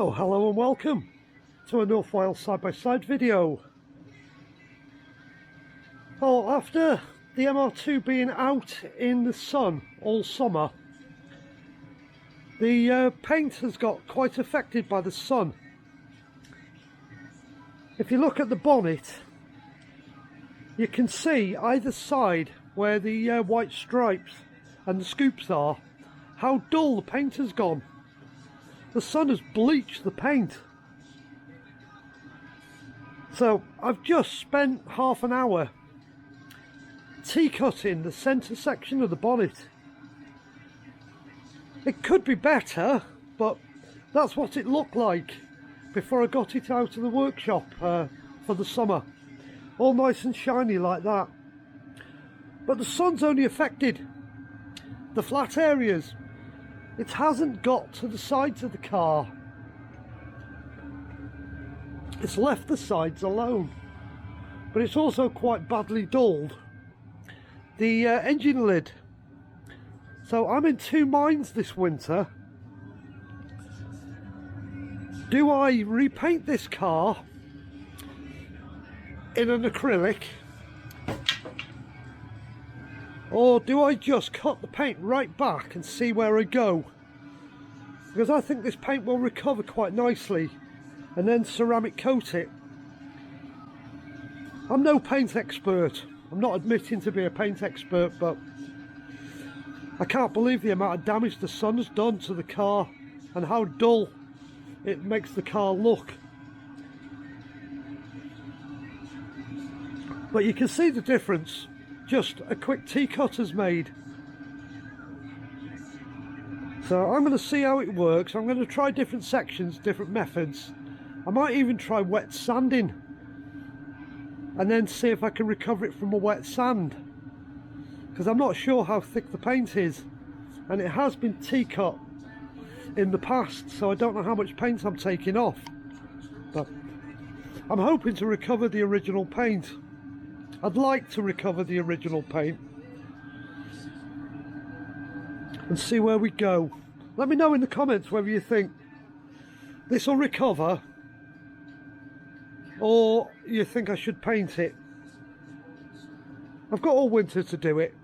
Oh, hello and welcome to a North Wales side-by-side video. Well, after the MR2 being out in the sun all summer, the paint has got quite affected by the sun. If you look at the bonnet, you can see either side where the white stripes and the scoops are, how dull the paint has gone. The sun has bleached the paint. So I've just spent half an hour T-cutting the centre section of the bonnet. It could be better, but that's what it looked like before I got it out of the workshop for the summer. All nice and shiny like that. But the sun's only affected the flat areas. It hasn't got to the sides of the car. It's left the sides alone. But it's also quite badly dulled the engine lid. So I'm in two minds this winter. Do I repaint this car in an acrylic, or do I just cut the paint right back and see where I go? Because I think this paint will recover quite nicely, and then ceramic coat it. I'm no paint expert. I'm not admitting to be a paint expert, but I can't believe the amount of damage the sun has done to the car and how dull it makes the car look. But you can see the difference just a quick T-cut has made. So I'm going to see how it works. I'm going to try different sections, different methods. I might even try wet sanding and then see if I can recover it from a wet sand, because I'm not sure how thick the paint is, and it has been T-cut in the past, so I don't know how much paint I'm taking off. But I'm hoping to recover the original paint. I'd like to recover the original paint and see where we go. Let me know in the comments whether you think this will recover or you think I should paint it. I've got all winter to do it,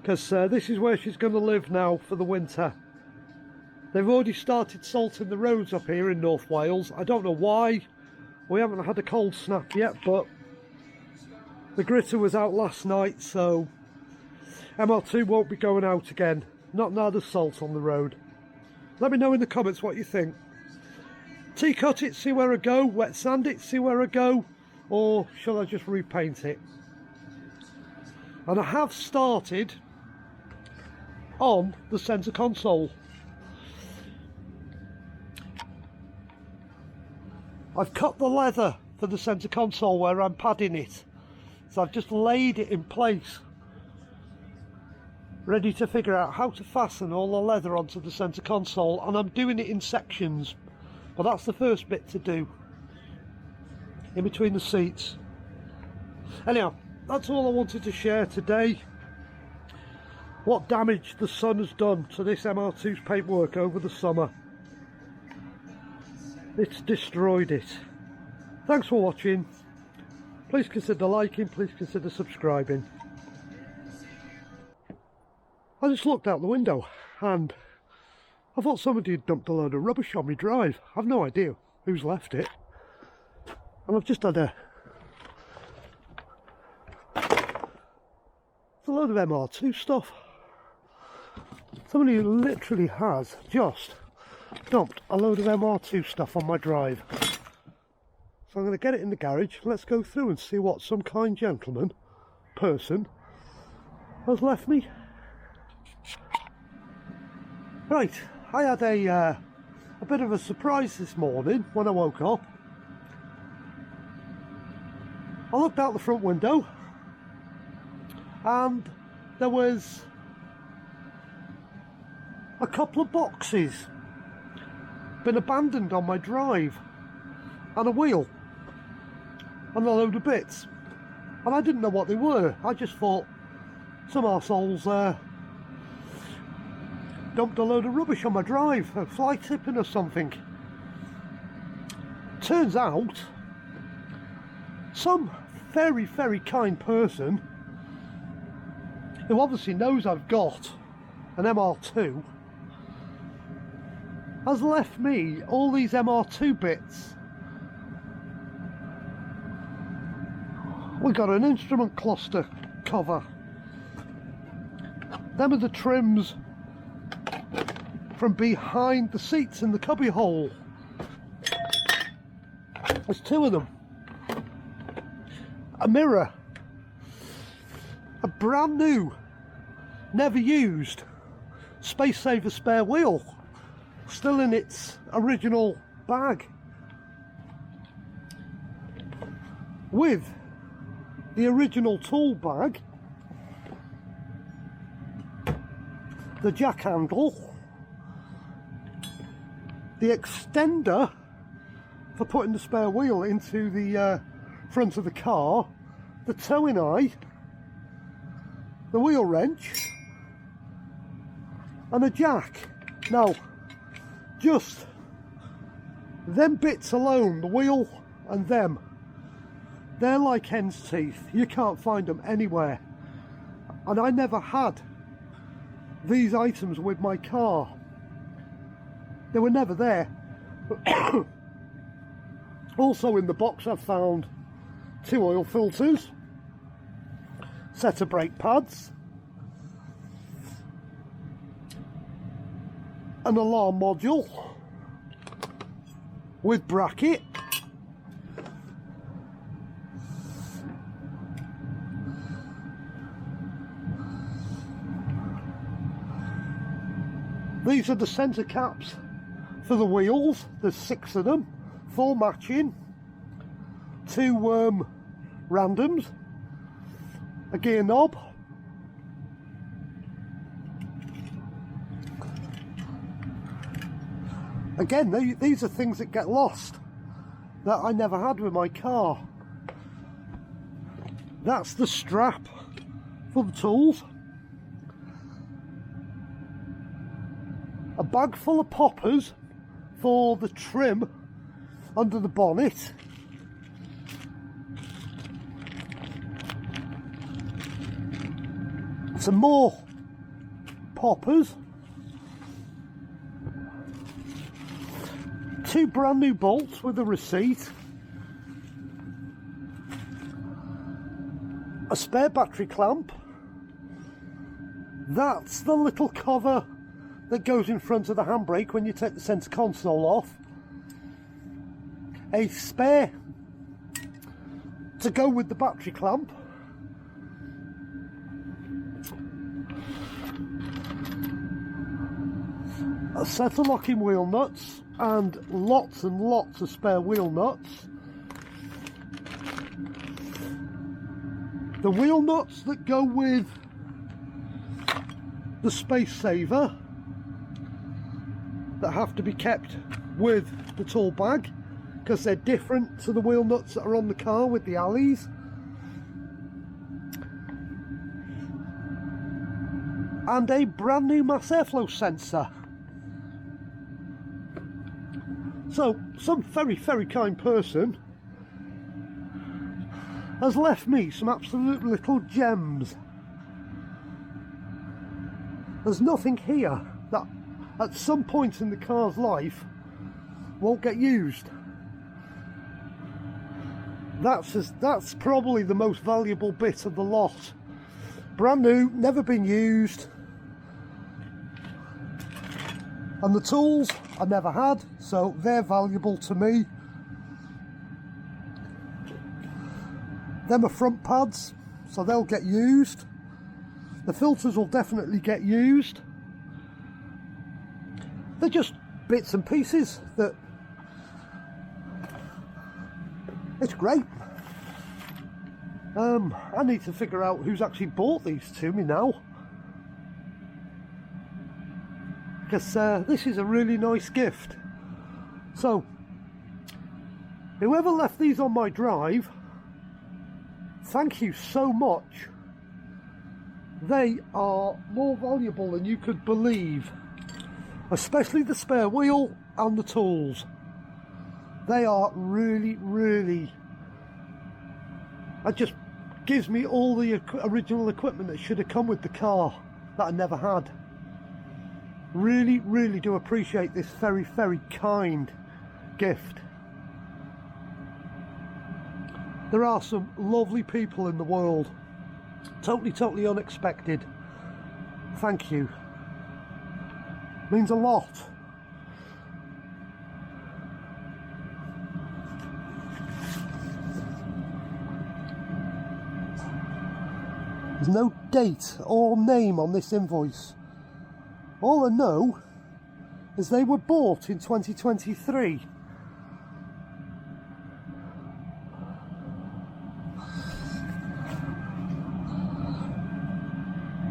because this is where she's going to live now for the winter. They've already started salting the roads up here in North Wales. I don't know why. We haven't had a cold snap yet, but the gritter was out last night, so MR2 won't be going out again. Not now there's salt on the road. Let me know in the comments what you think. T-cut it, see where I go. Wet sand it, see where I go. Or shall I just repaint it? And I have started on the centre console. I've cut the leather for the centre console where I'm padding it. So I've just laid it in place, ready to figure out how to fasten all the leather onto the centre console, and I'm doing it in sections, but that's the first bit to do, in between the seats. Anyhow, that's all I wanted to share today. What damage the sun has done to this MR2's paintwork over the summer. It's destroyed it. Thanks for watching. Please consider liking, please consider subscribing. I just looked out the window and I thought somebody had dumped a load of rubbish on my drive. I've no idea who's left it. And I've just had a load of MR2 stuff. Somebody literally has just dumped a load of MR2 stuff on my drive. So I'm going to get it in the garage. Let's go through and see what some kind gentleman, person, has left me. Right, I had a bit of a surprise this morning when I woke up. I looked out the front window and there was a couple of boxes been abandoned on my drive, and a wheel and a load of bits, and I didn't know what they were. I just thought some arseholes dumped a load of rubbish on my drive, a fly tipping or something. turns out some very, very kind person who obviously knows I've got an MR2 has left me all these MR2 bits. We got an instrument cluster cover. Them are the trims from behind the seats in the cubby hole. There's two of them. A mirror. A brand new, never used Space Saver spare wheel, still in its original bag, with the original tool bag, the jack handle, the extender for putting the spare wheel into the front of the car, the towing eye, the wheel wrench, and a jack. Now, just them bits alone, the wheel and them, they're like hen's teeth. You can't find them anywhere. And I never had these items with my car. They were never there. Also in the box I've found 2 oil filters, set of brake pads, an alarm module with bracket, these are the centre caps for the wheels. There's 6 of them, 4 matching, 2 randoms, a gear knob, again these are things that get lost that I never had with my car. That's the strap for the tools, a bag full of poppers for the trim under the bonnet, some more poppers, 2 brand new bolts with a receipt, a spare battery clamp, that's the little cover that goes in front of the handbrake when you take the centre console off, a spare to go with the battery clamp, a set of locking wheel nuts and lots of spare wheel nuts, the wheel nuts that go with the Space Saver that have to be kept with the tool bag because they're different to the wheel nuts that are on the car with the alleys, and a brand new mass airflow sensor. So some very, very kind person has left me some absolute little gems. There's nothing here that at some point in the car's life won't get used. That's probably the most valuable bit of the lot. Brand new, never been used. And the tools I never had, so they're valuable to me. Them are front pads, so they'll get used. The filters will definitely get used. They're just bits and pieces that... It's great. I need to figure out who's actually bought these to me now, because this is a really nice gift. So whoever left these on my drive, thank you so much. They are more valuable than you could believe, especially the spare wheel and the tools. They are really, really, it just gives me all the original equipment that should have come with the car that I never had. Really, really do appreciate this very, very kind gift. There are some lovely people in the world. Totally, totally unexpected. Thank you. Means a lot. There's no date or name on this invoice. All I know is they were bought in 2023.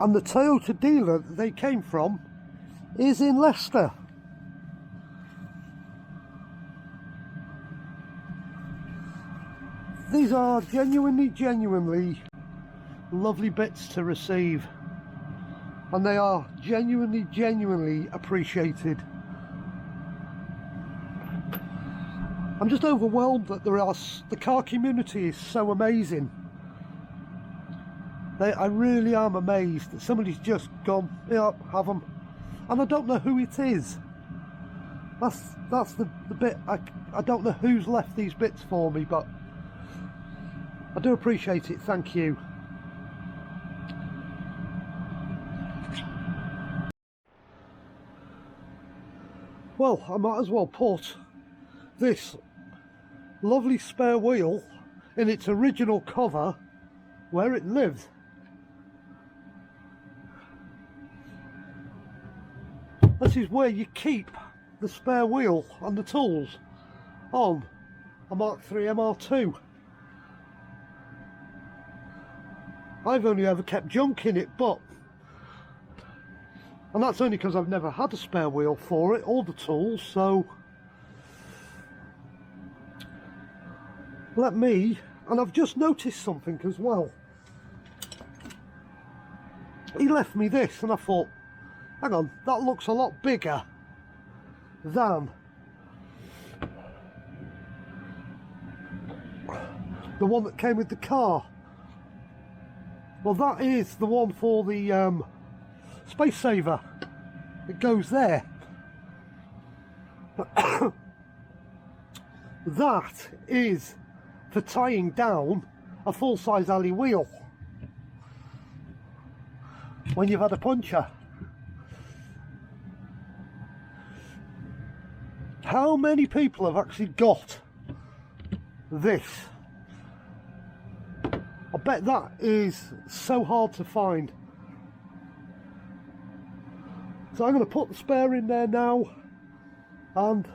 And the Toyota dealer that they came from is in Leicester. These are genuinely lovely bits to receive, and they are genuinely appreciated. I'm just overwhelmed that the car community is so amazing. I really am amazed that somebody's just gone, yeah, have them, and I don't know who it is. That's the bit. I don't know who's left these bits for me, but I do appreciate it. Thank you. Well, I might as well put this lovely spare wheel in its original cover where it lives. This is where you keep the spare wheel and the tools on a Mark III MR2. I've only ever kept junk in it, and that's only because I've never had a spare wheel for it, or the tools, so and I've just noticed something as well. He left me this, and I thought, hang on, that looks a lot bigger than the one that came with the car. Well, that is the one for the space saver. It goes there. That is for tying down a full-size alley wheel when you've had a puncture. How many people have actually got this? I bet that is so hard to find. So I'm going to put the spare in there now, and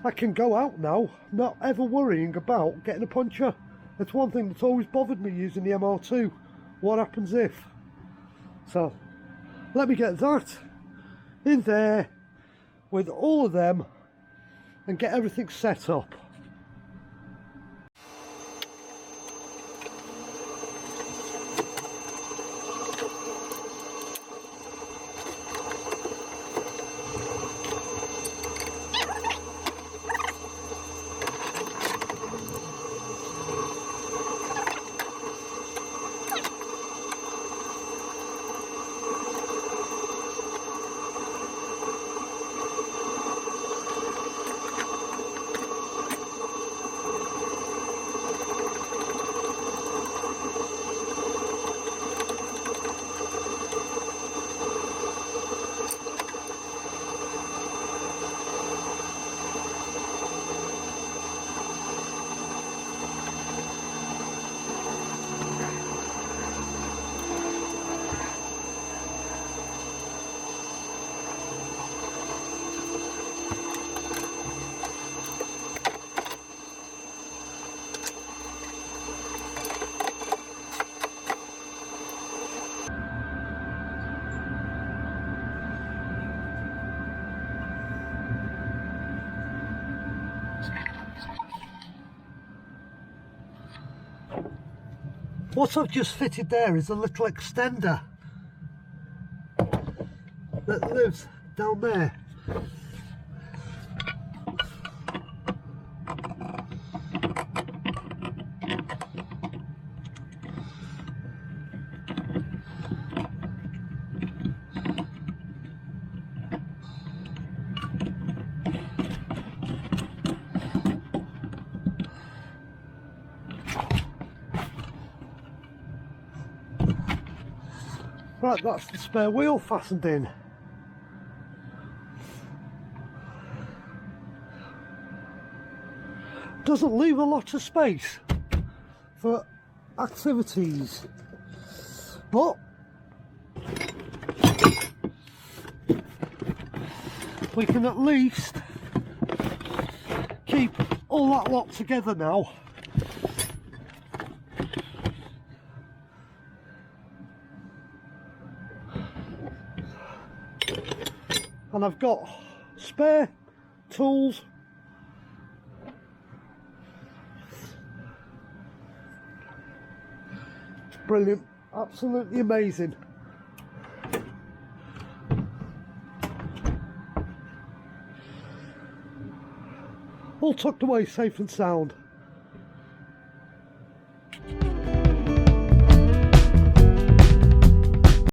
I can go out now, not ever worrying about getting a puncture. It's one thing that's always bothered me using the MR2. What happens if? So let me get that in there with all of them and get everything set up. What I've just fitted there is a little extender that lives down there. Right, that's the spare wheel fastened in. Doesn't leave a lot of space for activities, but we can at least keep all that lot together now. And I've got spare tools. It's brilliant, absolutely amazing. All tucked away safe and sound.